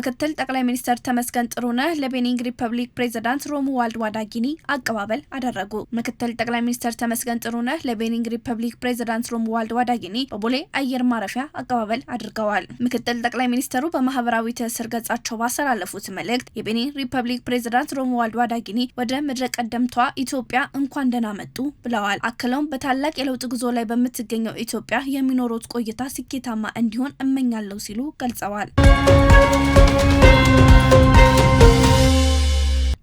ምክትል ጠቅላይ ሚኒስትር ተመስገን ጥሩነህ ለቤኒን ሪፐብሊክ ፕሬዝዳንት ሮሙዋልድ ዋዳጊኒ አቀባበል አደረጉ። ምክትል ጠቅላይ ሚኒስትር ተመስገን ጥሩነህ ለቤኒን ሪፐብሊክ ፕሬዝዳንት ሮሙዋልድ ዋዳጊኒ በቦሌ አየር ማረፊያ አቀባበል አድርገዋል። ምክትል ጠቅላይ ሚኒስትሩ በማህበራዊ ትስስር ገጻቸው ባስተላለፉት መልእክት የቤኒን ሪፐብሊክ ፕሬዝዳንት ሮሙዋልድ ዋዳጊኒ ወደ ምድረ ቀደምቷ ኢትዮጵያ እንኳን ደህና መጡ ብለዋል። አክለውም በታላቅ የለውጥ ጉዞ ላይ በምትገኘው ኢትዮጵያ የሚኖሩት ቆይታ ስኬታማ እንዲሆን እመኛለሁ ሲሉ ገልጸዋል።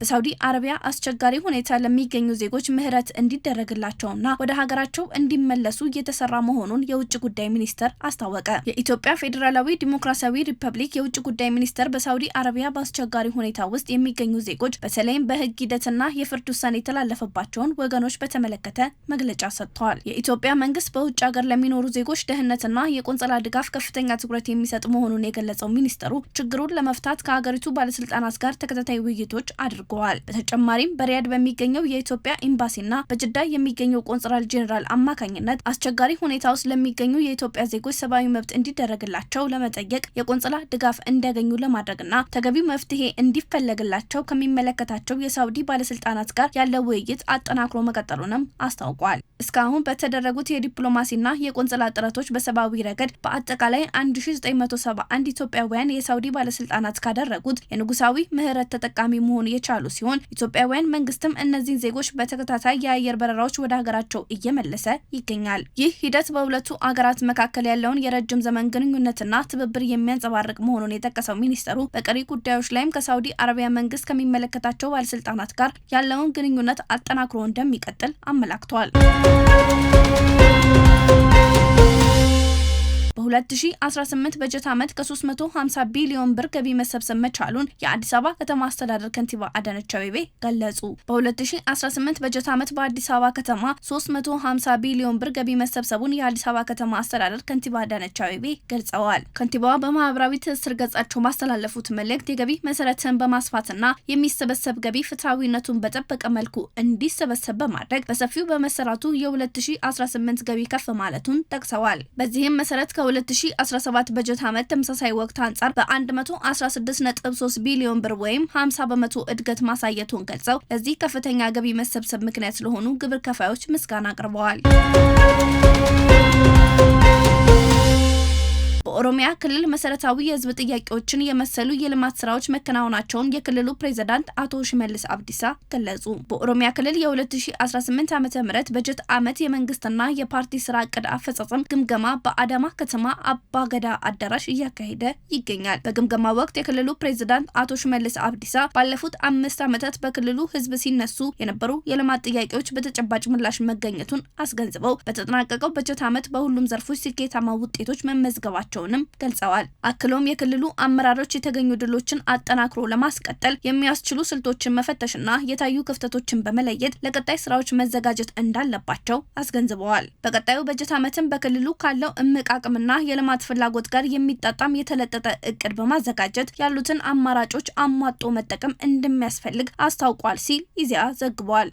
በሳውዲ አረቢያ አስቸጋሪ ሁኔታ ለሚገኙ ዜጎች ምህረት እንዲደረግላቸውና ወደ ሀገራቸው እንዲመለሱ እየተሰራ መሆኑን የውጭ ጉዳይ ሚኒስቴር አስታወቀ። የኢትዮጵያ ፌዴራላዊ ዲሞክራሲያዊ ሪፐብሊክ የውጭ ጉዳይ ሚኒስቴር በሳውዲ አረቢያ በአስቸጋሪ ሁኔታ ውስጥ የሚገኙ ዜጎች በተለይም በህግ ሂደትና የፍርድ ውሳኔ የተላለፈባቸውን ወገኖች በተመለከተ መግለጫ ሰጥቷል። የኢትዮጵያ መንግስት በውጭ ሀገር ለሚኖሩ ዜጎች ደህንነትና የቆንጽላ ድጋፍ ከፍተኛ ትኩረት የሚሰጥ መሆኑን የገለጸው ሚኒስቴሩ ችግሩን ለመፍታት ከሀገሪቱ ባለስልጣናት ጋር ተከታታይ ውይይቶች አድርገዋል። በተጨማሪም በሪያድ በሚገኘው የኢትዮጵያ ኤምባሲና በጅዳ የሚገኘው ቆንጽላ ጄኔራል አማካኝነት አስቸጋሪ ሁኔታ ውስጥ ለሚገኙ የኢትዮጵያ ዜጎች ሰብአዊ መብት እንዲደረግላቸው ለመጠየቅ የቆንጽላ ድጋፍ እንዲያገኙ ለማድረግና ተገቢው መፍትሄ እንዲፈለግላቸው ከሚመለከታቸው የሳውዲ ባለስልጣናት ጋር ያለው ውይይት አጠናክሮ መቀጠሉንም አስታውቋል። እስካሁን በተደረጉት የዲፕሎማሲና የቆንጽላ ጥረቶች በሰብአዊ ረገድ በአጠቃላይ 1971 ኢትዮጵያውያን የሳውዲ ባለስልጣናት ካደረጉት የንጉሳዊ ምህረት ተጠቃሚ መሆን የቻሉ ሲሆን ኢትዮጵያውያን መንግስትም እነዚህን ዜጎች በተከታታይ የአየር በረራዎች ወደ ሀገራቸው እየመለሰ ይገኛል። ይህ ሂደት በሁለቱ አገራት መካከል ያለውን የረጅም ዘመን ግንኙነትና ትብብር የሚያንጸባርቅ መሆኑን የጠቀሰው ሚኒስትሩ በቀሪ ጉዳዮች ላይም ከሳውዲ አረቢያ መንግስት ከሚመለከታቸው ባለስልጣናት ጋር ያለውን ግንኙነት አጠናክሮ እንደሚቀጥል አመላክቷል። በ2018 በጀት ዓመት ከ350 ቢሊዮን ብር ገቢ መሰብሰብ መቻሉን የአዲስ አበባ ከተማ አስተዳደር ከንቲባ አዳነች አቤቤ ገለጹ። በ2018 በጀት ዓመት በአዲስ አበባ ከተማ 350 ቢሊዮን ብር ገቢ መሰብሰቡን የአዲስ አበባ ከተማ አስተዳደር ከንቲባ አዳነች አቤቤ ገልጸዋል። ከንቲባዋ በማህበራዊ ትስስር ገጻቸው ማስተላለፉት መልእክት የገቢ መሰረትን በማስፋትና የሚሰበሰብ ገቢ ፍትሐዊነቱን በጠበቀ መልኩ እንዲሰበሰብ በማድረግ በሰፊው በመሰራቱ የ2018 ገቢ ከፍ ማለቱን ጠቅሰዋል። በዚህም መሰረት ከ2017 በጀት ዓመት ተመሳሳይ ወቅት አንጻር በ116.3 ቢሊዮን ብር ወይም 50 በመቶ እድገት ማሳየቱን ገልጸው ለዚህ ከፍተኛ ገቢ መሰብሰብ ምክንያት ስለሆኑ ግብር ከፋዮች ምስጋና አቅርበዋል። በኦሮሚያ ክልል መሰረታዊ የህዝብ ጥያቄዎችን የመሰሉ የልማት ስራዎች መከናወናቸውን የክልሉ ፕሬዝዳንት አቶ ሽመልስ አብዲሳ ገለጹ። በኦሮሚያ ክልል የ2018 ዓ.ም በጀት ዓመት የመንግስትና የፓርቲ ስራ እቅድ አፈጻጸም ግምገማ በአዳማ ከተማ አባገዳ አዳራሽ እያካሄደ ይገኛል። በግምገማ ወቅት የክልሉ ፕሬዝዳንት አቶ ሽመልስ አብዲሳ ባለፉት 5 ዓመታት በክልሉ ህዝብ ሲነሱ የነበሩ የልማት ጥያቄዎች በተጨባጭ ምላሽ መገኘቱን አስገንዝበው በተጠናቀቀው በጀት ዓመት በሁሉም ዘርፎች ስኬታማ ውጤቶች መመዝገባቸው ገልጸዋል። አክሎም የክልሉ አመራሮች የተገኙ ድሎችን አጠናክሮ ለማስቀጠል የሚያስችሉ ስልቶችን መፈተሽና የታዩ ክፍተቶችን በመለየት ለቀጣይ ስራዎች መዘጋጀት እንዳለባቸው አስገንዝበዋል። በቀጣዩ በጀት ዓመትም በክልሉ ካለው እምቅ አቅምና የልማት ፍላጎት ጋር የሚጣጣም የተለጠጠ እቅድ በማዘጋጀት ያሉትን አማራጮች አሟጦ መጠቀም እንደሚያስፈልግ አስታውቋል ሲል ኢዜአ ዘግቧል።